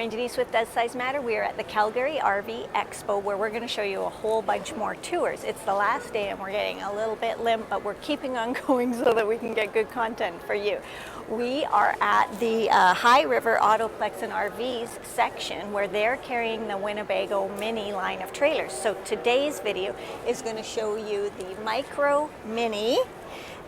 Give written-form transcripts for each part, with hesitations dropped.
Denise with Does Size Matter? We are at the Calgary RV Expo where we're going to show you a whole bunch more tours. It's the last day and we're getting a little bit limp, but we're keeping on going so that we can get good content for you. We are at the High River Autoplex and RVs section where they're carrying the Winnebago Mini line of trailers. So today's video is going to show you the Micro Minnie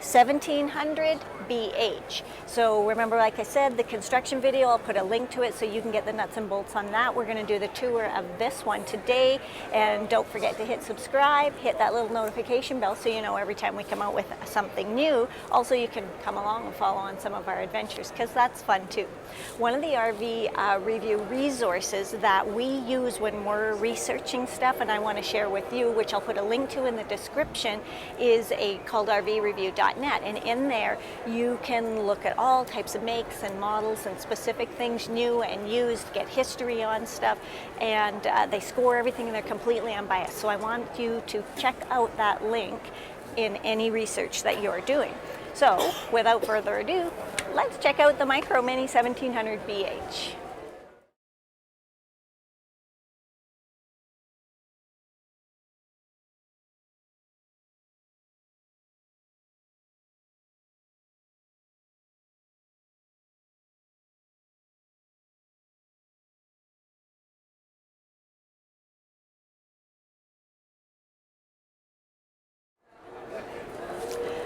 1700 BH. So remember, like I said, the construction video, I'll put a link to it so you can get the nuts and bolts on that. We're going to do the tour of this one today, and don't forget to hit subscribe, hit that little notification bell so you know every time we come out with something new. Also, you can come along and follow on some of our adventures because that's fun too. One of the RV review resources that we use when we're researching stuff, and I want to share with you, which I'll put a link to in the description, is called rvreview.net, and in there you can look at all types of makes and models and specific things, new and used, get history on stuff, and they score everything and they're completely unbiased. So I want you to check out that link in any research that you're doing. So without further ado, let's check out the Micro Minnie 1700 BH.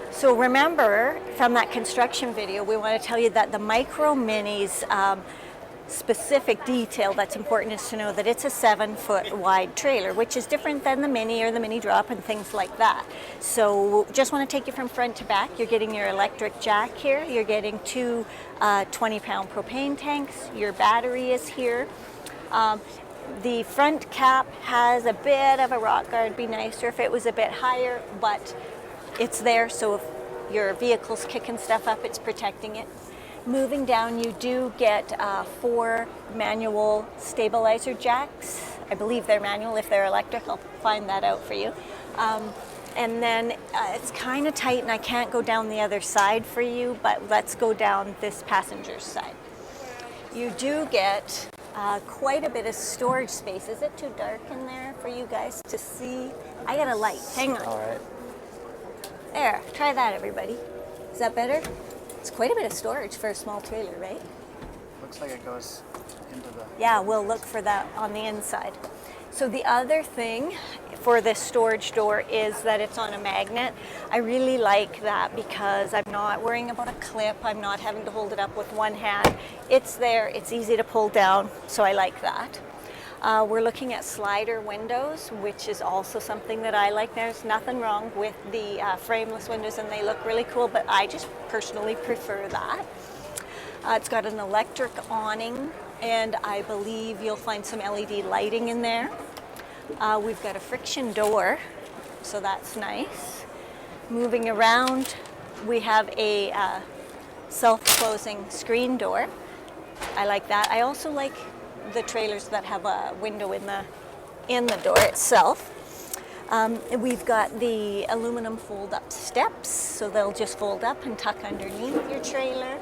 So remember from that construction video, we want to tell you that the Micro Minnie's specific detail that's important is to know that it's a 7-foot wide trailer, which is different than the Mini or the Mini Drop and things like that. So just want to take you from front to back. You're getting your electric jack here. You're getting two 20-pound propane tanks. Your battery is here. The front cap has a bit of a rock guard. Be nicer if it was a bit higher, but it's there, so if your vehicle's kicking stuff up, it's protecting it. Moving down, you do get 4 manual stabilizer jacks. I believe they're manual. If they're electric, I'll find that out for you. And then it's kind of tight, and I can't go down the other side for you, but let's go down this passenger's side. You do get quite a bit of storage space. Is it too dark in there for you guys to see? I got a light. Hang on. All right. There, try that, everybody. Is that better? It's quite a bit of storage for a small trailer, right? Looks like it goes into the... Yeah, we'll look for that on the inside. So the other thing for this storage door is that it's on a magnet. I really like that because I'm not worrying about a clip. I'm not having to hold it up with one hand. It's there, it's easy to pull down, so I like that. We're looking at slider windows, which is also something that I like. There's nothing wrong with the frameless windows, and they look really cool, but I just personally prefer that. It's got an electric awning, and I believe you'll find some LED lighting in there. We've got a friction door, so that's nice. Moving around, we have a self-closing screen door. I like that. I also like the trailers that have a window in the door itself. We've got the aluminum fold-up steps, so they'll just fold up and tuck underneath your trailer.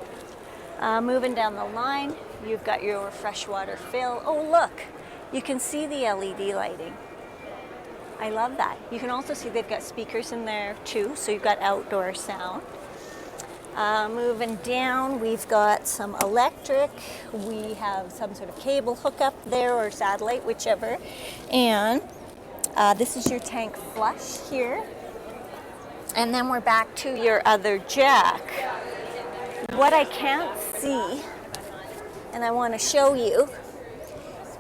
Moving down the line, you've got your freshwater fill. Oh look, you can see the LED lighting. I love that. You can also see they've got speakers in there too, so you've got outdoor sound. Moving down, we've got some electric. We have some sort of cable hookup there, or satellite, whichever. And this is your tank flush here. And then we're back to your other jack. What I can't see, and I want to show you,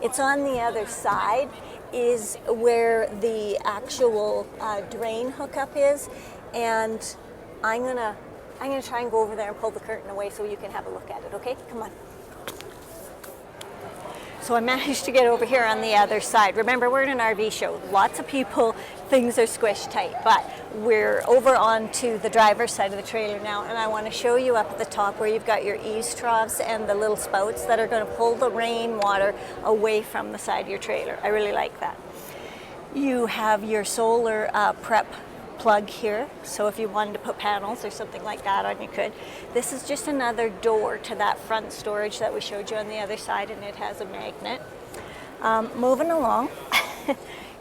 it's on the other side, is where the actual drain hookup is. And I'm gonna try and go over there and pull the curtain away so you can have a look at it, okay? Come on. So I managed to get over here on the other side. Remember, we're in an RV show. Lots of people, things are squished tight, but we're over onto the driver's side of the trailer now, and I want to show you up at the top where you've got your eaves troughs and the little spouts that are going to pull the rainwater away from the side of your trailer. I really like that. You have your solar prep plug here, so if you wanted to put panels or something like that on, you could. This is just another door to that front storage that we showed you on the other side, and it has a magnet. Moving along,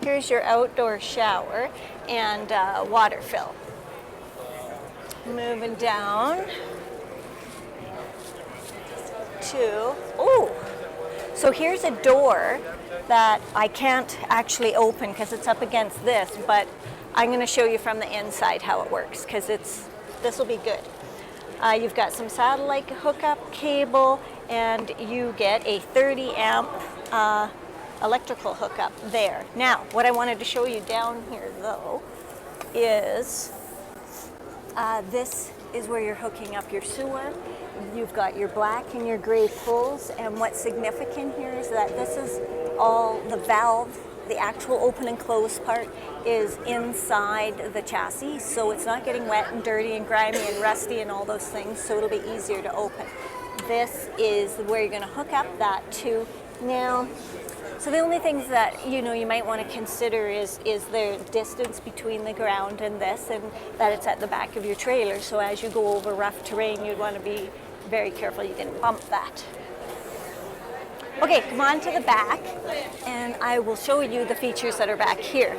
here's your outdoor shower and water fill. Moving down to, so here's a door that I can't actually open because it's up against this, but I'm going to show you from the inside how it works, because this will be good. You've got some satellite hookup cable, and you get a 30 amp electrical hookup there. Now, what I wanted to show you down here though is this is where you're hooking up your sewer. You've got your black and your gray pulls, and what's significant here is that this is all the valve. The actual open and close part is inside the chassis, so it's not getting wet and dirty and grimy and rusty and all those things, so it'll be easier to open. This is where you're going to hook up that to. Now, so the only things that you might want to consider is the distance between the ground and this, and that it's at the back of your trailer, so as you go over rough terrain, you'd want to be very careful you didn't bump that. Okay, come on to the back, and I will show you the features that are back here.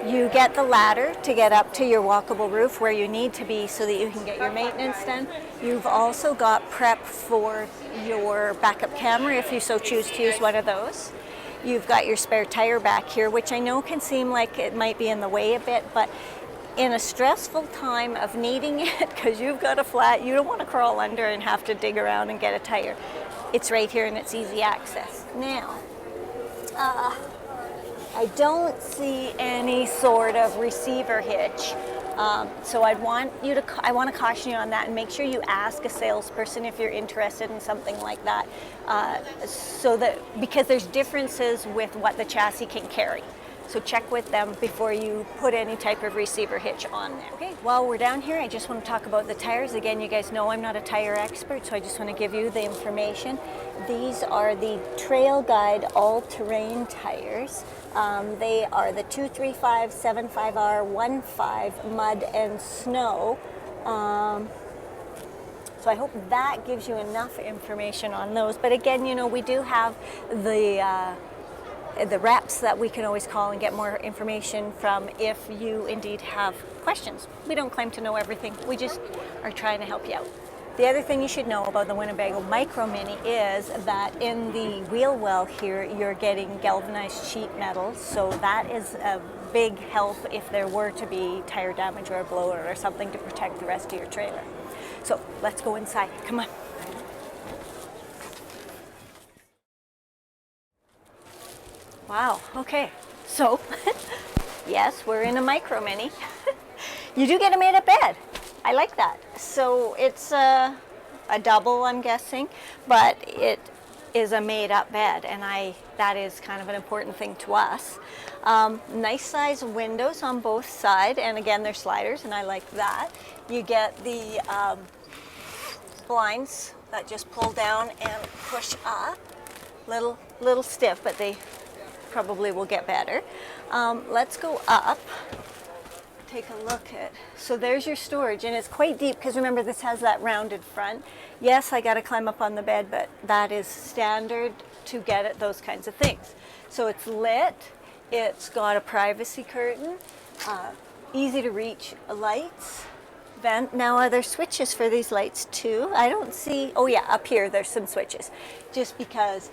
You get the ladder to get up to your walkable roof where you need to be so that you can get your maintenance done. You've also got prep for your backup camera if you so choose to use one of those. You've got your spare tire back here, which I know can seem like it might be in the way a bit, but in a stressful time of needing it, because you've got a flat, you don't want to crawl under and have to dig around and get a tire. It's right here and it's easy access. Now, I don't see any sort of receiver hitch, so I want to caution you on that, and make sure you ask a salesperson if you're interested in something like that, because there's differences with what the chassis can carry. So check with them before you put any type of receiver hitch on there. Okay, while we're down here, I just want to talk about the tires. Again, you guys know I'm not a tire expert, so I just want to give you the information. These are the Trail Guide all-terrain tires. They are the 235 75R 15 mud and snow. So I hope that gives you enough information on those. But again, we do have the reps that we can always call and get more information from if you indeed have questions. We don't claim to know everything. We just are trying to help you out. The other thing you should know about the Winnebago Micro Minnie is that in the wheel well here, you're getting galvanized sheet metal. So that is a big help if there were to be tire damage or a blowout or something to protect the rest of your trailer. So let's go inside. Come on. Wow, okay, so yes, we're in a Micro Minnie. You do get a made-up bed. I like that. So it's a double, I'm guessing, but it is a made-up bed, and that is kind of an important thing to us. Nice size windows on both sides, and again, they're sliders, and I like that. You get the blinds that just pull down and push up. Little stiff, but they probably will get better. Let's go up, take a look at, so there's your storage, and it's quite deep because remember this has that rounded front. Yes, I got to climb up on the bed, but that is standard to get at those kinds of things. So it's lit, it's got a privacy curtain, easy to reach lights, vent. Now are there switches for these lights too? I don't see, oh yeah, up here there's some switches, just because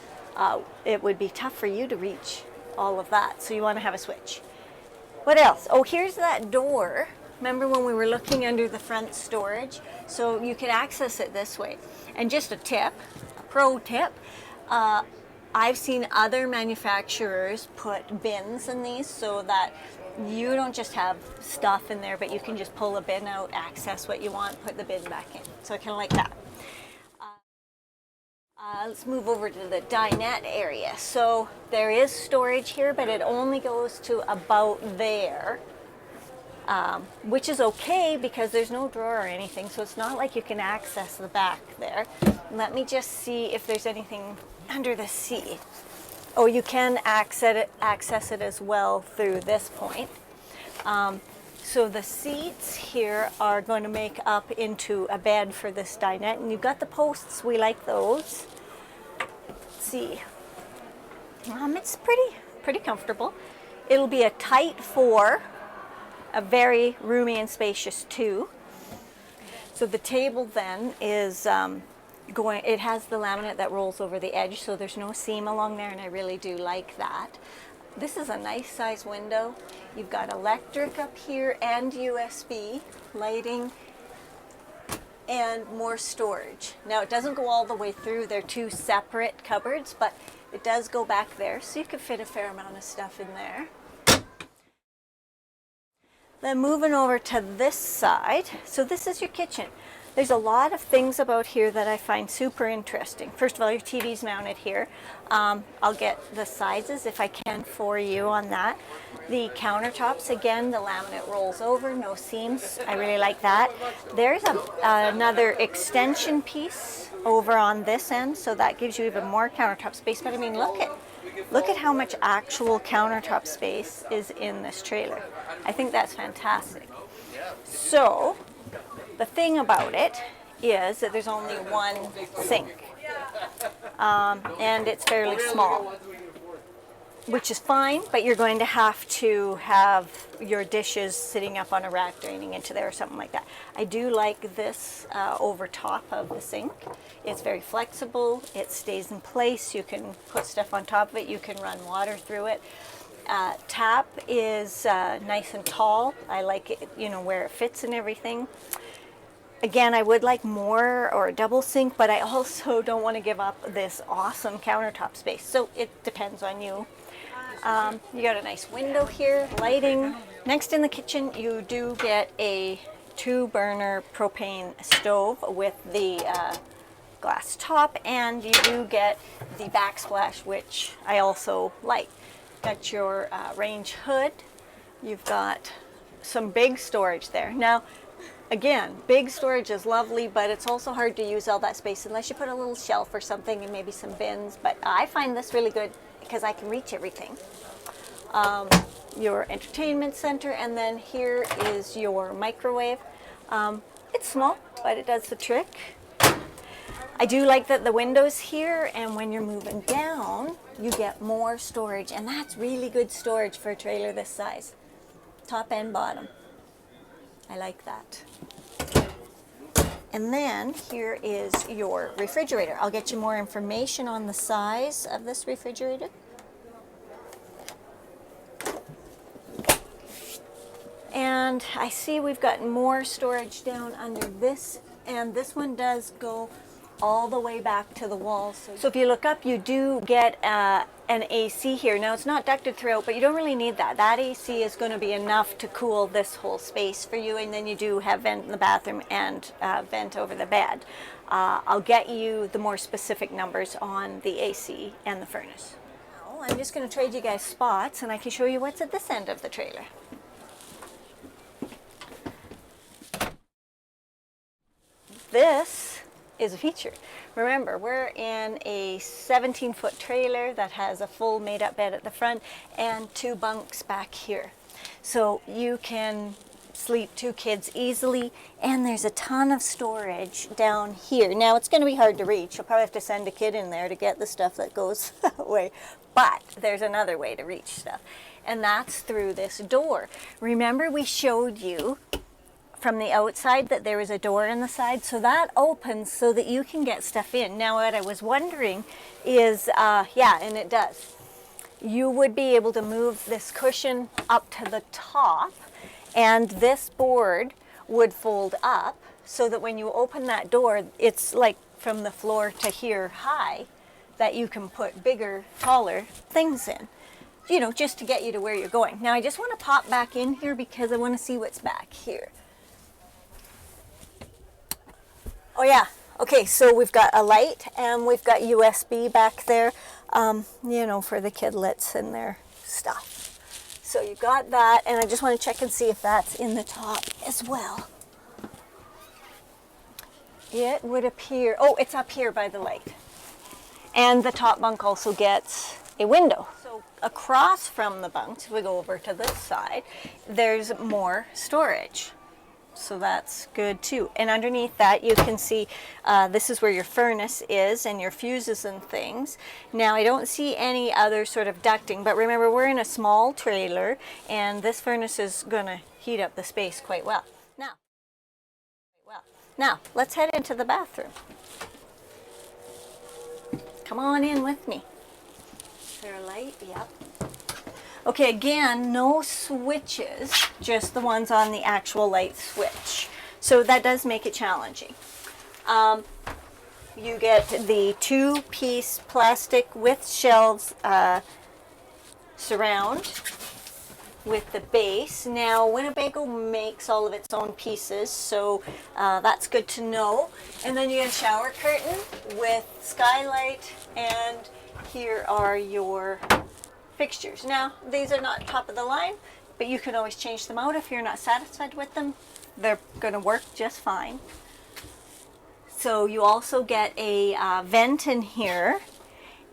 it would be tough for you to reach all of that, so you want to have a switch. What else? Oh, here's that door. Remember when we were looking under the front storage? So you can access it this way. And just a tip, a pro tip, I've seen other manufacturers put bins in these so that you don't just have stuff in there, but you can just pull a bin out, access what you want, put the bin back in. So I kind of like that. Let's move over to the dinette area. So there is storage here, but it only goes to about there, which is okay because there's no drawer or anything, so it's not like you can access the back there. Let me just see if there's anything under the seat. Oh, you can access it as well through this point. So the seats here are going to make up into a bed for this dinette, and you've got the posts. We like those. Let's see. It's pretty comfortable. It'll be a tight 4, a very roomy and spacious 2. So the table then is it has the laminate that rolls over the edge, so there's no seam along there, and I really do like that. This is a nice size window. You've got electric up here and USB lighting and more storage. Now it doesn't go all the way through. They're 2 separate cupboards, but it does go back there, so you could fit a fair amount of stuff in there. Then moving over to this side, so this is your kitchen. There's a lot of things about here that I find super interesting. First of all, your TV's mounted here. I'll get the sizes if I can for you on that. The countertops, again, the laminate rolls over, no seams. I really like that. There's another extension piece over on this end, so that gives you even more countertop space. But I mean, look at how much actual countertop space is in this trailer. I think that's fantastic. So the thing about it is that there's only one sink, and it's fairly small, which is fine, but you're going to have your dishes sitting up on a rack draining into there or something like that. I do like this over top of the sink. It's very flexible. It stays in place. You can put stuff on top of it. You can run water through it. Tap is nice and tall. I like it, where it fits and everything. Again, I would like more or a double sink, but I also don't want to give up this awesome countertop space. So it depends on you. You got a nice window here, lighting. Next in the kitchen, you do get a 2-burner propane stove with the glass top, and you do get the backsplash, which I also like. Got your range hood. You've got some big storage there. Now, again, big storage is lovely, but it's also hard to use all that space unless you put a little shelf or something and maybe some bins. But I find this really good because I can reach everything. Your entertainment center, and then here is your microwave. It's small, but it does the trick. I do like that the window's here, and when you're moving down, you get more storage, and that's really good storage for a trailer this size. Top and bottom. I like that. And then here is your refrigerator. I'll get you more information on the size of this refrigerator. And I see we've got more storage down under this, and this one does go all the way back to the wall. So if you look up, you do get an AC here. Now it's not ducted throughout, but you don't really need that. That AC is going to be enough to cool this whole space for you, and then you do have vent in the bathroom and vent over the bed. I'll get you the more specific numbers on the AC and the furnace. Now I'm just going to trade you guys spots, and I can show you what's at this end of the trailer. This is a feature. Remember, we're in a 17-foot trailer that has a full made-up bed at the front and 2 bunks back here. So you can sleep 2 kids easily, and there's a ton of storage down here. Now, it's going to be hard to reach. You'll probably have to send a kid in there to get the stuff that goes that way, but there's another way to reach stuff, and that's through this door. Remember, we showed you from the outside that there is a door in the side, so that opens so that you can get stuff in. Now what I was wondering is, yeah, and it does, you would be able to move this cushion up to the top, and this board would fold up so that when you open that door, it's like from the floor to here high, that you can put bigger, taller things in, just to get you to where you're going. Now I just want to pop back in here because I want to see what's back here. Oh yeah, Okay, so we've got a light and we've got USB back there, you know, for the kidlets and their stuff. So you got that, and I just want to check and see if that's in the top as well. It would appear, oh, it's up here by the light. And the top bunk also gets a window. So across from the bunks, if we go over to this side, there's more storage. So that's good too. And underneath that you can see this is where your furnace is and your fuses and things. Now I don't see any other sort of ducting, but remember we're in a small trailer and this furnace is going to heat up the space quite well. Now let's head into the bathroom. Come on in with me. Is there a light? Yep. Okay, again, no switches, just the ones on the actual light switch. So that does make it challenging. You get the 2-piece plastic with shelves surround with the base. Now, Winnebago makes all of its own pieces, so that's good to know. And then you get a shower curtain with skylight, and here are your fixtures. Now, these are not top of the line, but you can always change them out if you're not satisfied with them. They're going to work just fine. So you also get a vent in here,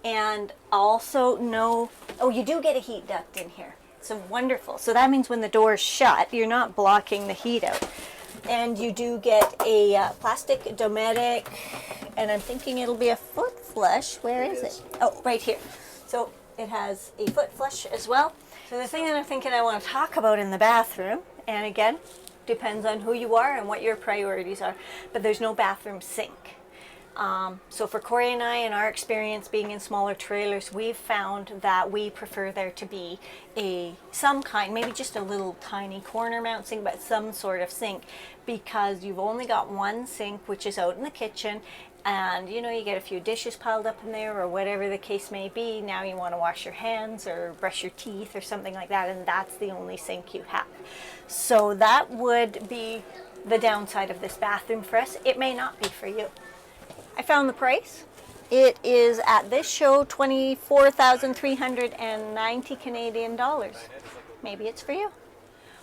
and also you do get a heat duct in here. So wonderful. So that means when the door is shut, you're not blocking the heat out. And you do get a plastic Dometic, and I'm thinking it'll be a foot flush. Where is it? Oh, right here. So it has a foot flush as well. So the thing that I'm thinking I want to talk about in the bathroom, and again, depends on who you are and what your priorities are, but there's no bathroom sink. So for Corey and I, in our experience being in smaller trailers, we've found that we prefer there to be some kind, maybe just a little tiny corner mount sink, but some sort of sink, because you've only got one sink, which is out in the kitchen, and you know, you get a few dishes piled up in there or whatever the case may be. Now you want to wash your hands or brush your teeth or something like that, and that's the only sink you have. So that would be the downside of this bathroom for us. It may not be for you. I found the price. It is at this show 24,390 Canadian dollars. Maybe it's for you.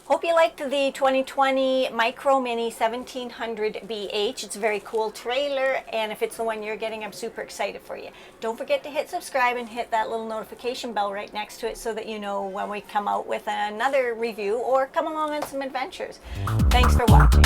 Hope you liked the 2020 Micro Minnie 1700 BH. It's a very cool trailer, and if it's the one you're getting, I'm super excited for you. Don't forget to hit subscribe and hit that little notification bell right next to it so that you know when we come out with another review or come along on some adventures. Thanks for watching.